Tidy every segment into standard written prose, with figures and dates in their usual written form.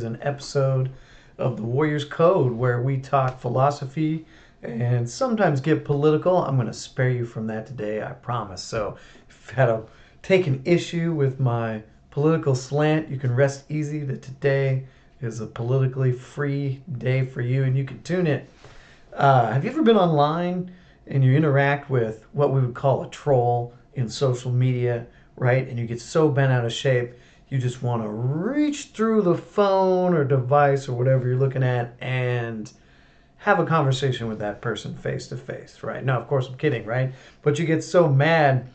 an episode of the Warriors Code where we talk philosophy and sometimes get political. I'm going to spare you from that today, I promise. So if you had to take an issue with my political slant, you can rest easy that today is a politically free day for you and you can tune it. Have you ever been online and you interact with what we would call a troll in social media, right? And you get so bent out of shape, you just want to reach through the phone or device or whatever you're looking at and have a conversation with that person face to face, right? Now, of course, I'm kidding, right? But you get so mad.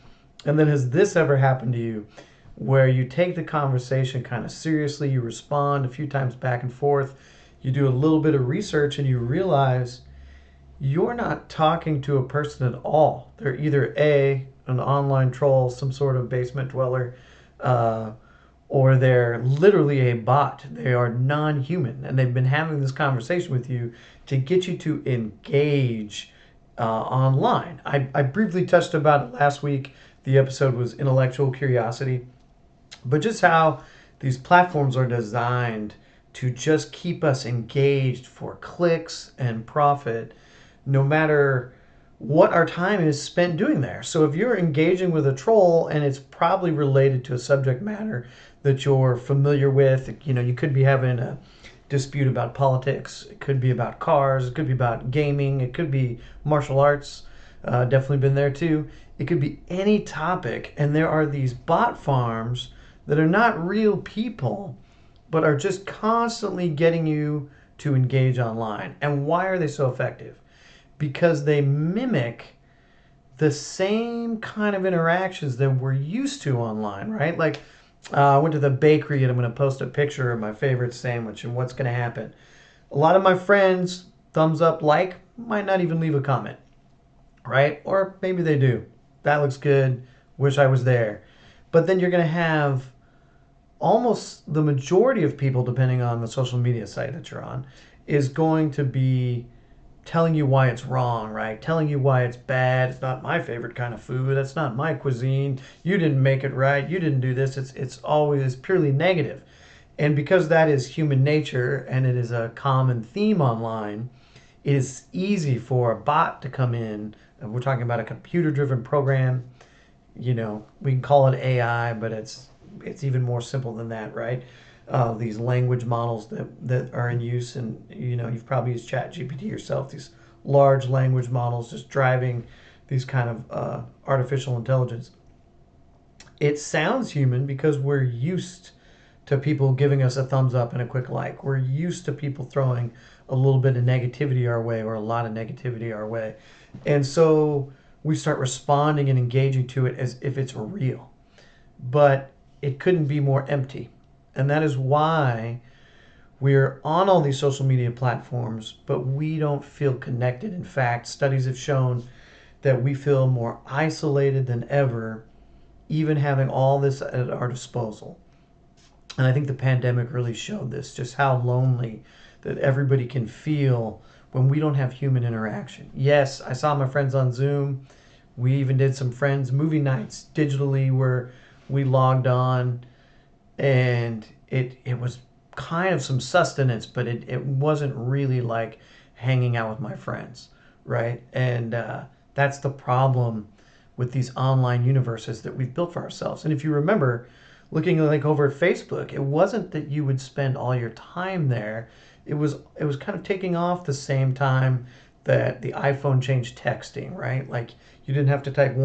And then has this ever happened to you where you take the conversation kind of seriously, you respond a few times back and forth, you do a little bit of research and you realize you're not talking to a person at all. They're either an online troll, some sort of basement dweller, or they're literally a bot. They are non-human, and they've been having this conversation with you to get you to engage online. I briefly touched about it last week. The episode was intellectual curiosity, but just how these platforms are designed to just keep us engaged for clicks and profit no matter what our time is spent doing there. So if you're engaging with a troll and it's probably related to a subject matter that you're familiar with, you could be having a dispute about politics, it could be about cars, it could be about gaming, it could be martial arts, definitely been there too. It could be any topic, and there are these bot farms that are not real people, but are just constantly getting you to engage online. And why are they so effective? Because they mimic the same kind of interactions that we're used to online, right? Like, I went to the bakery and I'm going to post a picture of my favorite sandwich and what's going to happen. A lot of my friends, thumbs up, like, might not even leave a comment, right? Or maybe they do. That looks good. Wish I was there. But then you're going to have almost the majority of people, depending on the social media site that you're on, is going to be telling you why it's wrong, right? Telling you why it's bad. It's not my favorite kind of food. That's not my cuisine. You didn't make it right. You didn't do this. It's always purely negative. And because that is human nature and it is a common theme online, it is easy for a bot to come in. We're talking about a computer-driven program. We can call it AI, but it's even more simple than that, right? These language models that are in use, and you've probably used ChatGPT yourself. These large language models just driving these kind of artificial intelligence. It sounds human because we're used to people giving us a thumbs up and a quick like. We're used to people throwing a little bit of negativity our way or a lot of negativity our way, and so we start responding and engaging to it as if it's real. But it couldn't be more empty. And that is why we're on all these social media platforms, but we don't feel connected. In fact, studies have shown that we feel more isolated than ever, even having all this at our disposal. And I think the pandemic really showed this, just how lonely that everybody can feel when we don't have human interaction. Yes, I saw my friends on Zoom. We even did some friends movie nights digitally where we logged on, and it was kind of some sustenance, but it wasn't really like hanging out with my friends, right? And that's the problem with these online universes that we've built for ourselves. And if you remember, looking like over at Facebook, it wasn't that you would spend all your time there. It was kind of taking off the same time that the iPhone changed texting, right? Like you didn't have to type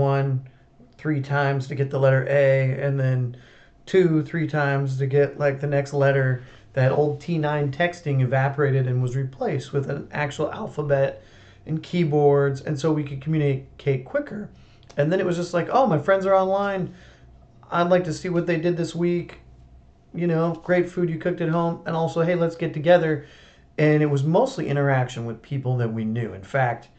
3 times to get the letter A, and then 3 times to get like the next letter. That old T9 texting evaporated and was replaced with an actual alphabet and keyboards, and so we could communicate quicker. And then it was just like, oh, my friends are online. I'd like to see what they did this week. Great food you cooked at home, and also, hey, let's get together. And it was mostly interaction with people that we knew. In fact,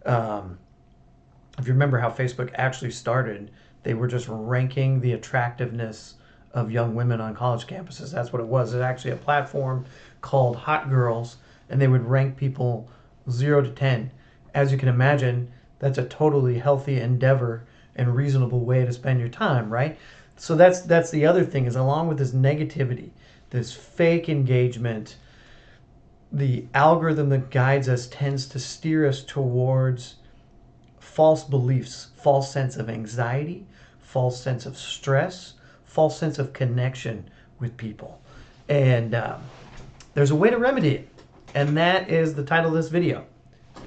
if you remember how Facebook actually started, they were just ranking the attractiveness of young women on college campuses. That's what it was. It's actually a platform called Hot Girls, and they would rank people 0 to 10. As you can imagine, that's a totally healthy endeavor and reasonable way to spend your time, right? So that's the other thing is, along with this negativity, this fake engagement. The algorithm that guides us tends to steer us towards false beliefs, false sense of anxiety, false sense of stress, false sense of connection with people. And there's a way to remedy it. And that is the title of this video.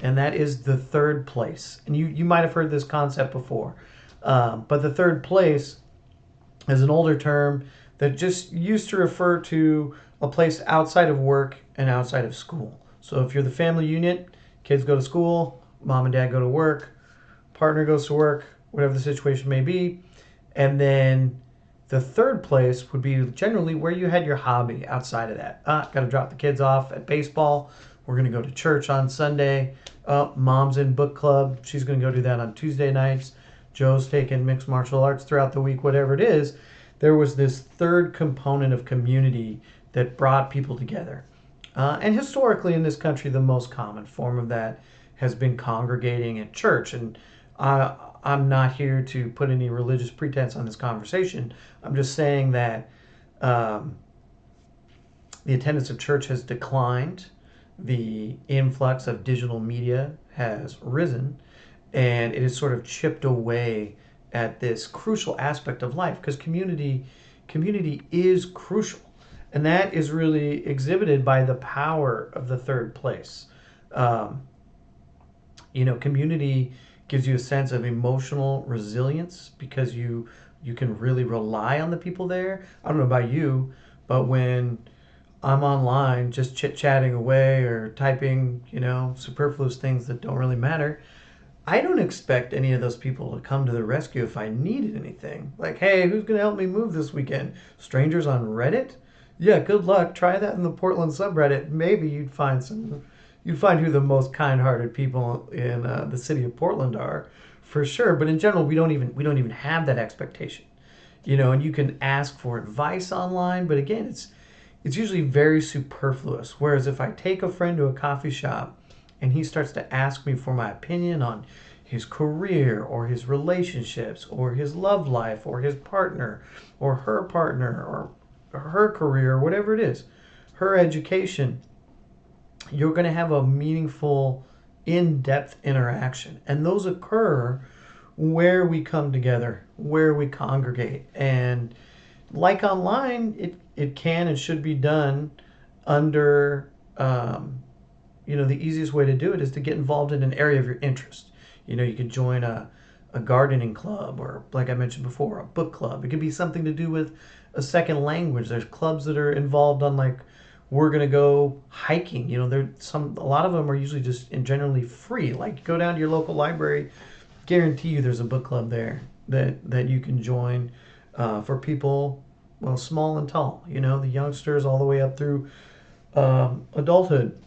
And that is the third place. And you might have heard this concept before. But the third place is an older term that just used to refer to a place outside of work and outside of school. So if you're the family unit, kids go to school, mom and dad go to work, partner goes to work, whatever the situation may be. And then the third place would be generally where you had your hobby outside of that. Got to drop the kids off at baseball. We're going to go to church on Sunday. Mom's in book club. She's going to go do that on Tuesday nights. Joe's taking mixed martial arts throughout the week, whatever it is. There was this third component of community that brought people together. And historically in this country, the most common form of that has been congregating at church. And I'm not here to put any religious pretense on this conversation. I'm just saying that the attendance of church has declined. The influx of digital media has risen, and it has sort of chipped away at this crucial aspect of life, because community is crucial, and that is really exhibited by the power of the third place. Community gives you a sense of emotional resilience because you can really rely on the people there. I don't know about you, but when I'm online just chit-chatting away or typing, superfluous things that don't really matter, I don't expect any of those people to come to the rescue if I needed anything. Like, hey, who's going to help me move this weekend? Strangers on Reddit? Yeah, good luck. Try that in the Portland subreddit. Maybe you'd find who the most kind-hearted people in the city of Portland are, for sure. But in general, we don't even have that expectation, And you can ask for advice online, but again, it's usually very superfluous. Whereas if I take a friend to a coffee shop and he starts to ask me for my opinion on his career or his relationships or his love life or his partner or her career, whatever it is, her education, you're going to have a meaningful, in-depth interaction. And those occur where we come together, where we congregate. And like online, it can and should be done under, the easiest way to do it is to get involved in an area of your interest. You could join a gardening club, or like I mentioned before, a book club. It could be something to do with a second language. There's clubs that are involved on, like, we're going to go hiking. A lot of them are usually just generally free. Like, go down to your local library, guarantee you there's a book club there that you can join for people, well, small and tall, the youngsters all the way up through adulthood.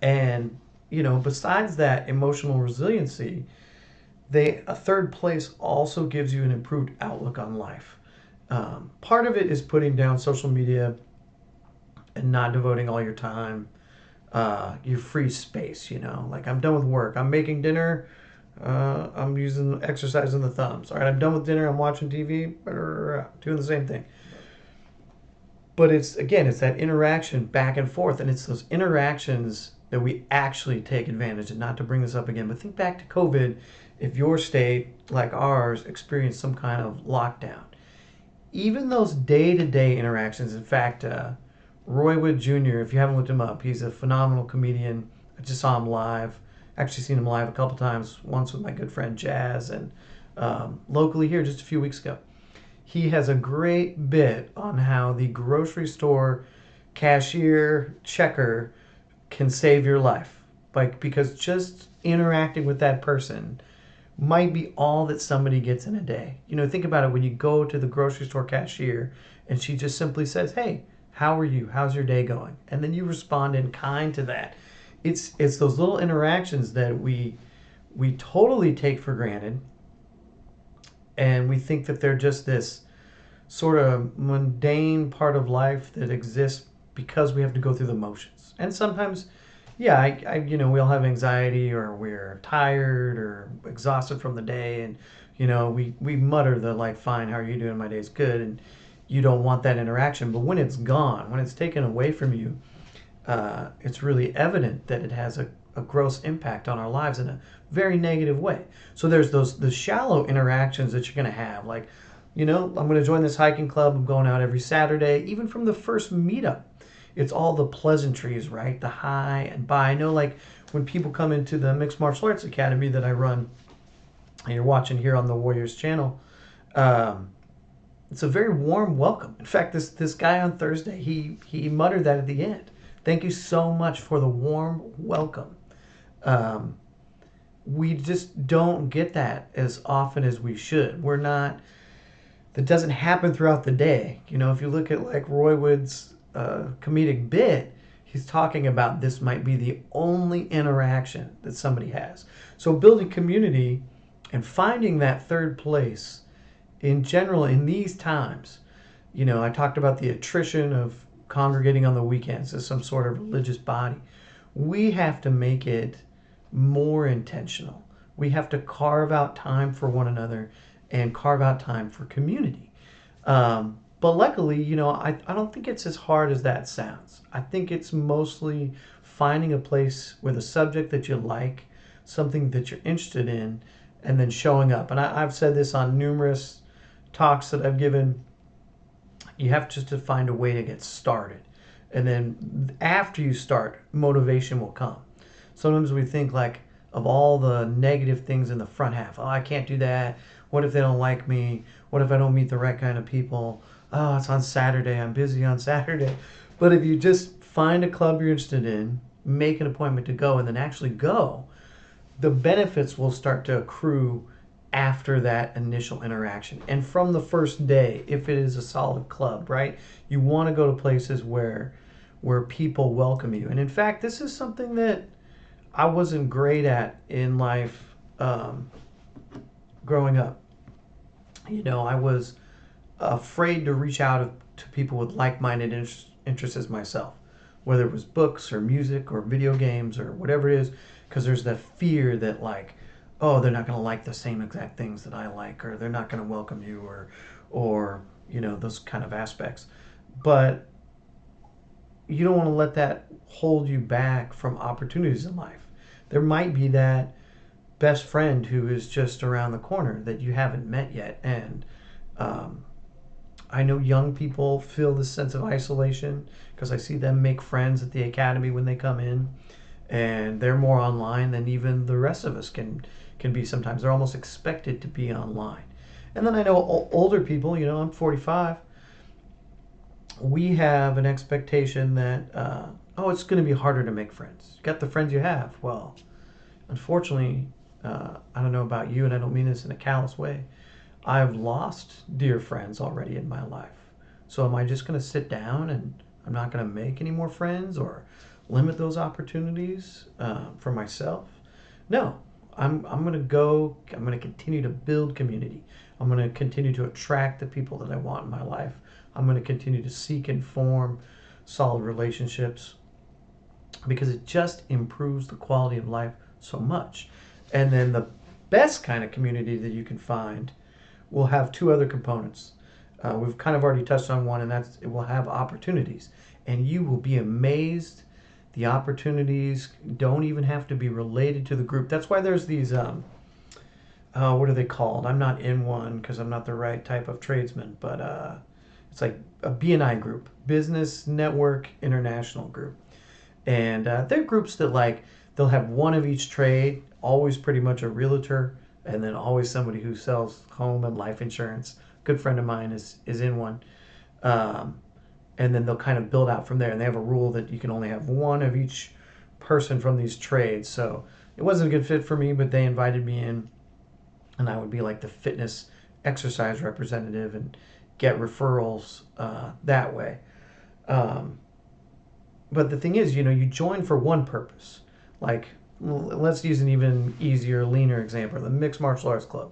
And, besides that emotional resiliency, a third place also gives you an improved outlook on life. Part of it is putting down social media and not devoting all your time, your free space, like, I'm done with work, I'm making dinner, I'm exercising the thumbs. All right, I'm done with dinner, I'm watching TV, doing the same thing. But it's that interaction back and forth, and it's those interactions that we actually take advantage of. Not to bring this up again, but think back to COVID. If your state, like ours, experienced some kind of lockdown, even those day-to-day interactions, in fact, Roy Wood Jr., if you haven't looked him up, he's a phenomenal comedian. I just saw him live. Actually seen him live a couple times, once with my good friend Jazz, and locally here just a few weeks ago. He has a great bit on how the grocery store cashier checker can save your life. Because just interacting with that person might be all that somebody gets in a day. Think about it when you go to the grocery store cashier and she just simply says, hey, how are you? How's your day going? And then you respond in kind to that. It's those little interactions that we totally take for granted, and we think that they're just this sort of mundane part of life that exists because we have to go through the motions. And sometimes, yeah, we all have anxiety, or we're tired or exhausted from the day, and we mutter the, like, fine, how are you doing? My day's good. And you don't want that interaction. But when it's gone, when it's taken away from you, it's really evident that it has a gross impact on our lives in a very negative way. So there's the shallow interactions that you're going to have, like, I'm going to join this hiking club. I'm going out every Saturday. Even from the first meetup, it's all the pleasantries, right? The hi and bye. I know, like, when people come into the Mixed Martial Arts Academy that I run, and you're watching here on the Warriors channel, it's a very warm welcome. In fact, this guy on Thursday, he muttered that at the end. Thank you so much for the warm welcome. We just don't get that as often as we should. That doesn't happen throughout the day. If you look at like Roy Wood's comedic bit, he's talking about this might be the only interaction that somebody has. So building community and finding that third place in general in these times, I talked about the attrition of congregating on the weekends as some sort of religious body. We have to make it more intentional. We have to carve out time for one another and carve out time for community. But luckily, I don't think it's as hard as that sounds. I think it's mostly finding a place with a subject that you like, something that you're interested in, and then showing up. And I've said this on numerous talks that I've given. You have just to find a way to get started. And then after you start, motivation will come. Sometimes we think like of all the negative things in the front half. Oh, I can't do that. What if they don't like me? What if I don't meet the right kind of people? Oh, it's on Saturday. I'm busy on Saturday. But if you just find a club you're interested in, make an appointment to go, and then actually go, the benefits will start to accrue after that initial interaction. And from the first day, if it is a solid club, right? You want to go to places where people welcome you. And in fact, this is something that I wasn't great at in life growing up. I was afraid to reach out to people with like-minded interests as myself, whether it was books or music or video games or whatever it is, because there's that fear that like, oh, they're not going to like the same exact things that I like, or they're not going to welcome you, or those kind of aspects. But you don't want to let that hold you back from opportunities in life. There might be that best friend who is just around the corner that you haven't met yet. And I know young people feel this sense of isolation because I see them make friends at the academy when they come in, and they're more online than even the rest of us can be sometimes. They're almost expected to be online. And then I know older people, I'm 45, we have an expectation that, it's going to be harder to make friends. You got the friends you have. Well, unfortunately, I don't know about you, and I don't mean this in a callous way, I've lost dear friends already in my life. So am I just going to sit down and I'm not going to make any more friends or limit those opportunities for myself? No, I'm going to go. I'm going to continue to build community. I'm going to continue to attract the people that I want in my life. I'm going to continue to seek and form solid relationships because it just improves the quality of life so much. And then the best kind of community that you can find will have two other components. We've kind of already touched on one, and that's it will have opportunities. And you will be amazed. The opportunities don't even have to be related to the group. That's why there's these, what are they called? I'm not in one because I'm not the right type of tradesman, but it's like a BNI group, Business Network International Group. And they're groups that like, they'll have one of each trade, always pretty much a realtor, and then always somebody who sells home and life insurance. A good friend of mine is in one. And then they'll kind of build out from there. And they have a rule that you can only have one of each person from these trades. So it wasn't a good fit for me, but they invited me in, and I would be like the fitness exercise representative and get referrals that way. But the thing is, you join for one purpose. Like, let's use an even easier, leaner example, the Mixed Martial Arts Club.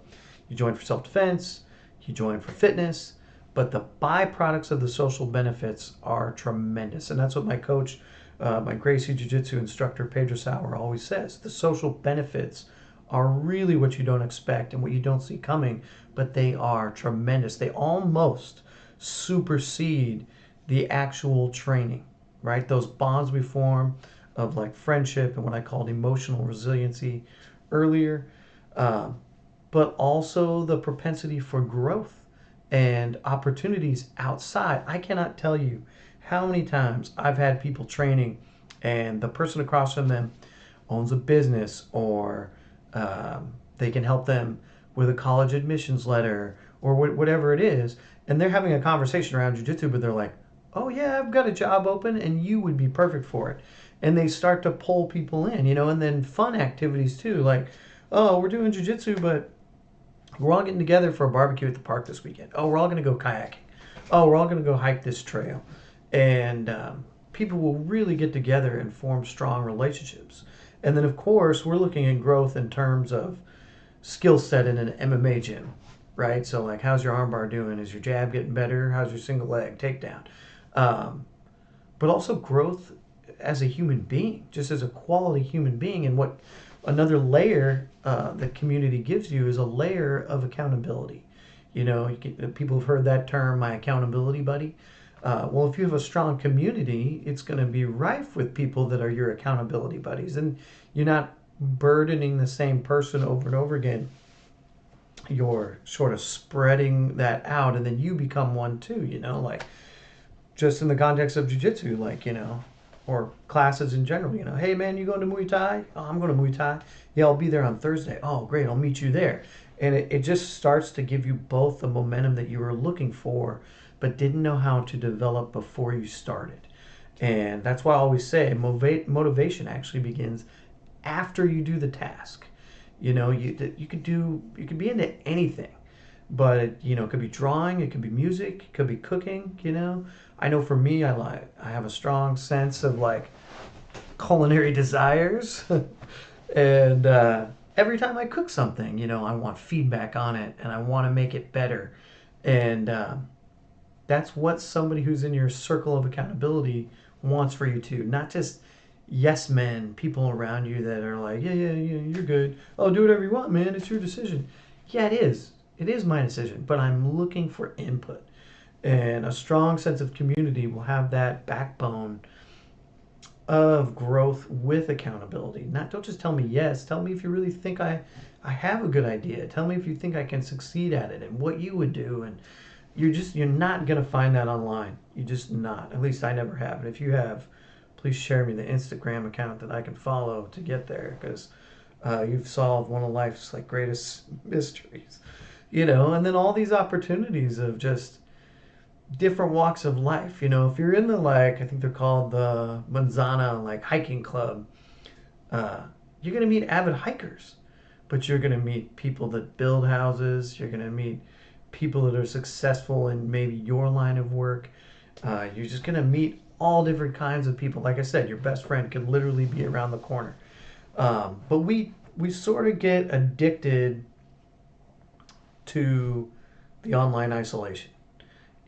You join for self-defense, you join for fitness, but the byproducts of the social benefits are tremendous. And that's what my coach, my Gracie Jiu-Jitsu instructor, Pedro Sauer, always says. The social benefits are really what you don't expect and what you don't see coming, but they are tremendous. They almost supersede the actual training, right? Those bonds we form of like friendship and what I called emotional resiliency earlier, um, but also the propensity for growth and opportunities outside. I cannot tell you how many times I've had people training and the person across from them owns a business or they can help them with a college admissions letter or whatever it is. And they're having a conversation around jujitsu, but they're like, oh, yeah, I've got a job open and you would be perfect for it. And they start to pull people in, and then fun activities too. Like, oh, we're doing jujitsu, but we're all getting together for a barbecue at the park this weekend. Oh, we're all going to go kayaking. Oh, we're all going to go hike this trail. And people will really get together and form strong relationships. And then, of course, we're looking at growth in terms of skill set in an MMA gym, right? So, like, how's your armbar doing? Is your jab getting better? How's your single leg takedown? Um, but also growth as a human being, just as a quality human being. And what another layer that community gives you is a layer of accountability. People have heard that term, my accountability buddy. Well, if you have a strong community, it's going to be rife with people that are your accountability buddies, and you're not burdening the same person over and over again. You're sort of spreading that out, and then you become one too. Like just in the context of jiu-jitsu, like, or classes in general, hey man, you going to Muay Thai? Oh, I'm going to Muay Thai. Yeah, I'll be there on Thursday. Oh, great, I'll meet you there. And it just starts to give you both the momentum that you were looking for, but didn't know how to develop before you started. And that's why I always say motivation actually begins after you do the task. You could be into anything, but it could be drawing, it could be music, it could be cooking. I know for me, I have a strong sense of like culinary desires. And every time I cook something, I want feedback on it and I want to make it better. And that's what somebody who's in your circle of accountability wants for you too. Not just yes men, people around you that are like, yeah, yeah, yeah, you're good. Oh, do whatever you want, man. It's your decision. Yeah, it is. It is my decision, but I'm looking for input. And a strong sense of community will have that backbone of growth with accountability. Not don't just tell me yes, tell me if you really think I have a good idea. Tell me if you think I can succeed at it and what you would do. And you're not going to find that online. You're just not. At least I never have. And if you have, please share me the Instagram account that I can follow to get there, because you've solved one of life's like greatest mysteries. And then all these opportunities of just different walks of life. If you're in the, like, I think they're called the Manzana like hiking club, you're gonna meet avid hikers, but you're gonna meet people that build houses. You're gonna meet people that are successful in maybe your line of work. You're just gonna meet all different kinds of people. Like I said, your best friend could literally be around the corner. But we sort of get addicted to the online isolation.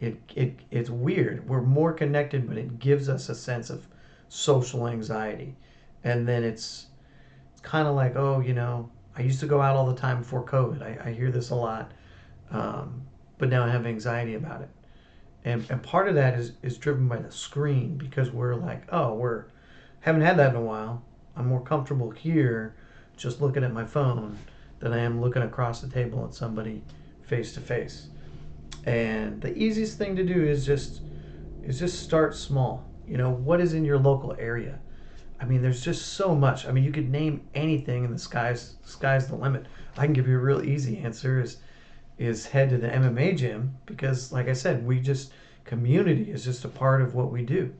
It's weird. We're more connected, but it gives us a sense of social anxiety. And then it's kind of like, oh, I used to go out all the time before COVID. I hear this a lot, but now I have anxiety about it. And part of that is driven by the screen, because we're like, oh, we're haven't had that in a while. I'm more comfortable here just looking at my phone than I am looking across the table at somebody face to face. And the easiest thing to do is just start small. What is in your local area? I mean, there's just so much. I mean, you could name anything, and the sky's the limit. I can give you a real easy answer: is head to the MMA gym, because, like I said, community is just a part of what we do.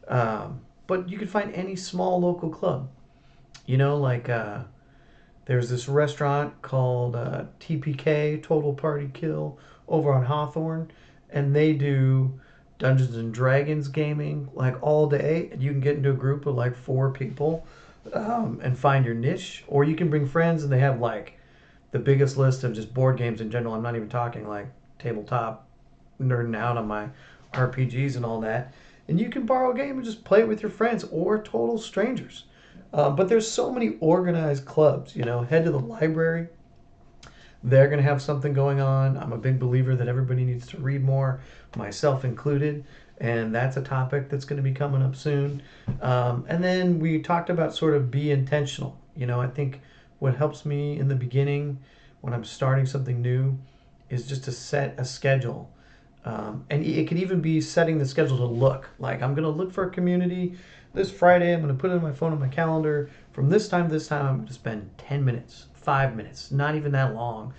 But you could find any small local club. Like there's this restaurant called TPK, Total Party Kill, over on Hawthorne, and they do Dungeons and Dragons gaming like all day, and you can get into a group of like 4 people, and find your niche, or you can bring friends, and they have like the biggest list of just board games in general. I'm not even talking like tabletop, nerding out on my RPGs and all that. And you can borrow a game and just play it with your friends or total strangers. But there's so many organized clubs. Head to the library. They're going to have something going on. I'm a big believer that everybody needs to read more, myself included. And that's a topic that's going to be coming up soon. And then we talked about sort of be intentional. I think what helps me in the beginning when I'm starting something new is just to set a schedule. And it could even be setting the schedule to look. Like, I'm going to look for a community this Friday. I'm going to put it on my phone on my calendar. From this time to this time, I'm going to spend 10 minutes, 5 minutes, not even that long.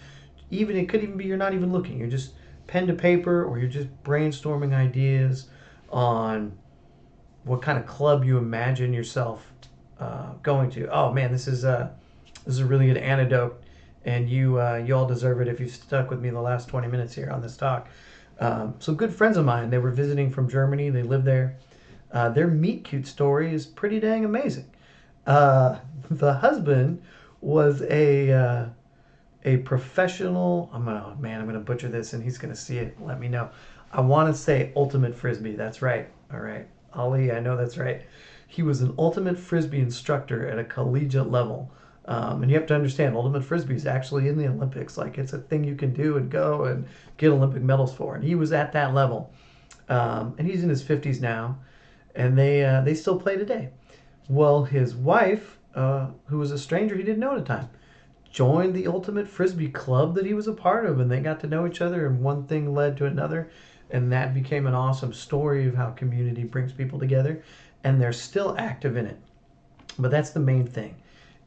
Even it could even be you're not even looking. You're just pen to paper, or you're just brainstorming ideas on what kind of club you imagine yourself going to. Oh man, this is a really good antidote, and you all deserve it if you've stuck with me the last 20 minutes here on this talk. Some good friends of mine, they were visiting from Germany. They live there. Their meet cute story is pretty dang amazing. The husband was a professional. I'm gonna butcher this, and he's gonna see it. Let me know. I want to say ultimate frisbee. That's right. All right, Ali, I know that's right. He was an ultimate frisbee instructor at a collegiate level. And you have to understand, ultimate frisbee is actually in the Olympics. Like, it's a thing you can do and go and get Olympic medals for. And he was at that level. And he's in his 50s now, and they still play today. Well, his wife, who was a stranger he didn't know at the time, joined the Ultimate Frisbee Club that he was a part of, and they got to know each other, and one thing led to another, and that became an awesome story of how community brings people together, and they're still active in it. But that's the main thing,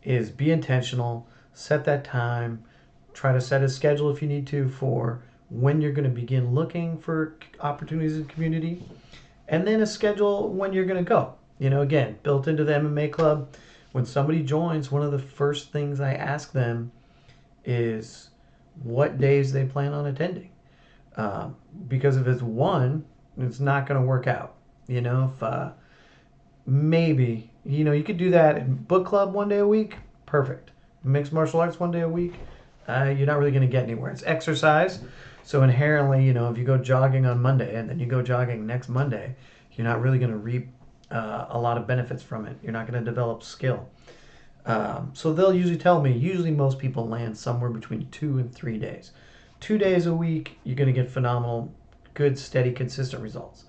is be intentional, set that time, try to set a schedule if you need to for when you're going to begin looking for opportunities in community, and then a schedule when you're going to go. Again, built into the MMA club, when somebody joins, one of the first things I ask them is what days they plan on attending. Because if it's one, it's not going to work out. If maybe, you could do that in book club one day a week, perfect. Mixed martial arts one day a week, you're not really going to get anywhere. It's exercise. So inherently, if you go jogging on Monday and then you go jogging next Monday, you're not really going to reap a lot of benefits from it. You're not going to develop skill. So they'll usually tell me, usually most people land somewhere between 2 and 3 days. 2 days a week, you're going to get phenomenal, good, steady, consistent results.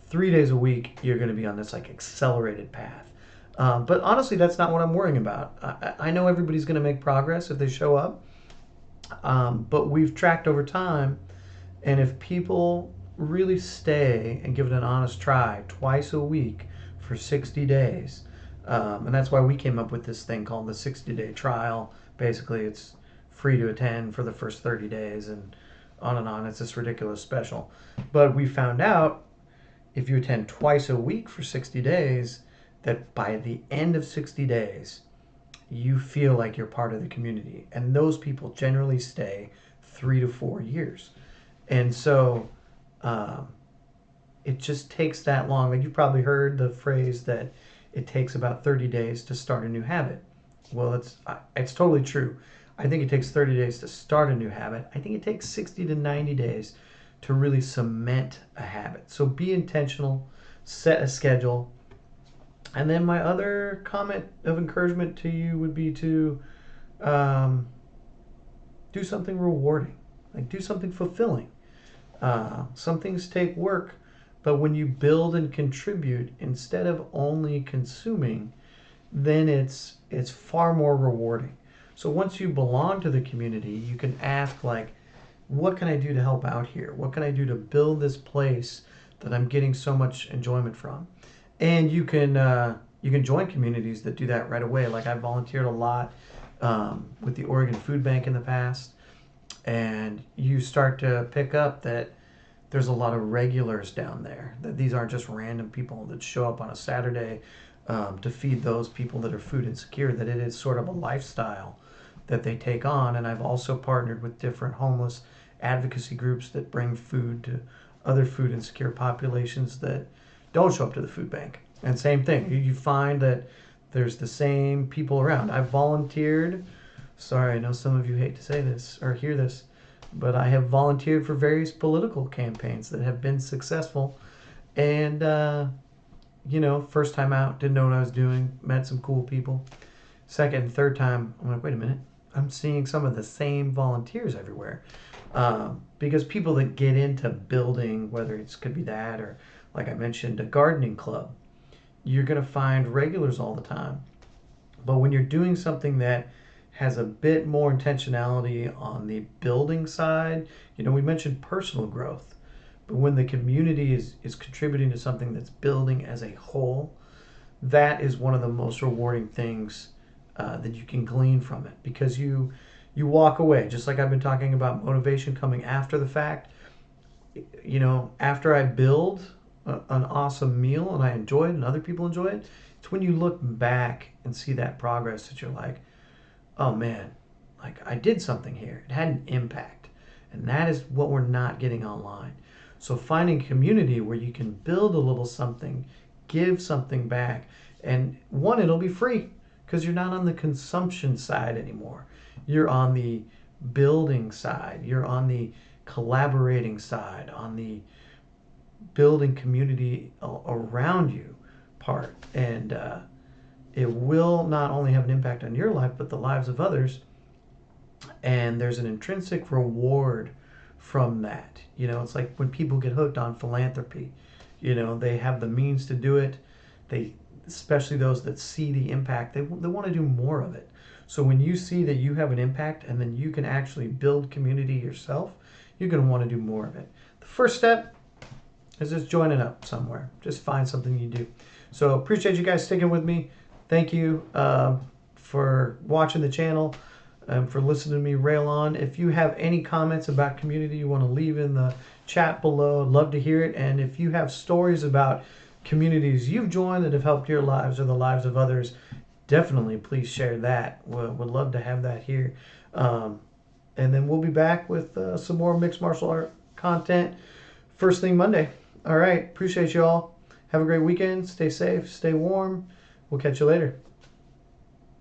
3 days a week, you're going to be on this like accelerated path. But honestly, that's not what I'm worrying about. I know everybody's going to make progress if they show up. But we've tracked over time, and if people really stay and give it an honest try twice a week for 60 days, and that's why we came up with this thing called the 60-day trial. Basically, it's free to attend for the first 30 days and on and on. It's this ridiculous special. But we found out if you attend twice a week for 60 days, that by the end of 60 days, you feel like you're part of the community. And those people generally stay 3 to 4 years. And so it just takes that long. Like, you've probably heard the phrase that it takes about 30 days to start a new habit. Well, it's totally true. I think it takes 30 days to start a new habit. I think it takes 60 to 90 days to really cement a habit. So be intentional, set a schedule. And then my other comment of encouragement to you would be to do something rewarding, like do something fulfilling. Some things take work, but when you build and contribute instead of only consuming, then it's far more rewarding. So once you belong to the community, you can ask, like, what can I do to help out here? What can I do to build this place that I'm getting so much enjoyment from? And you can join communities that do that right away. Like, I volunteered a lot with the Oregon Food Bank in the past, and you start to pick up that there's a lot of regulars down there, that these aren't just random people that show up on a Saturday to feed those people that are food insecure, that it is sort of a lifestyle that they take on. And I've also partnered with different homeless advocacy groups that bring food to other food insecure populations that don't show up to the food bank. And same thing, you find that there's the same people around. I've volunteered, sorry, I know some of you hate to say this or hear this, but I have volunteered for various political campaigns that have been successful. And, first time out, didn't know what I was doing, met some cool people. Second and third time, I'm like, wait a minute, I'm seeing some of the same volunteers everywhere. Because people that get into building, whether it could be that or, like I mentioned, a gardening club, you're going to find regulars all the time. But when you're doing something that has a bit more intentionality on the building side, we mentioned personal growth, but when the community is contributing to something that's building as a whole, that is one of the most rewarding things that you can glean from it, because you walk away, just like I've been talking about motivation coming after the fact. After I build an awesome meal and I enjoy it and other people enjoy it, it's when you look back and see that progress that you're like, oh man, like I did something here. It had an impact. And that is what we're not getting online. So finding community where you can build a little something, give something back, and one, it'll be free because you're not on the consumption side anymore. You're on the building side. You're on the collaborating side, on the building community around you part. And it will not only have an impact on your life, but the lives of others. And there's an intrinsic reward from that. It's like when people get hooked on philanthropy, they have the means to do it. They, especially those that see the impact, they want to do more of it. So when you see that you have an impact and then you can actually build community yourself, you're going to want to do more of it. The first step is just joining up somewhere. Just find something you do. So appreciate you guys sticking with me. Thank you for watching the channel and for listening to me rail on. If you have any comments about community you want to leave in the chat below, I'd love to hear it. And if you have stories about communities you've joined that have helped your lives or the lives of others, definitely please share that. Would love to have that here. And then we'll be back with some more mixed martial art content first thing Monday. All right. Appreciate you all. Have a great weekend. Stay safe. Stay warm. We'll catch you later.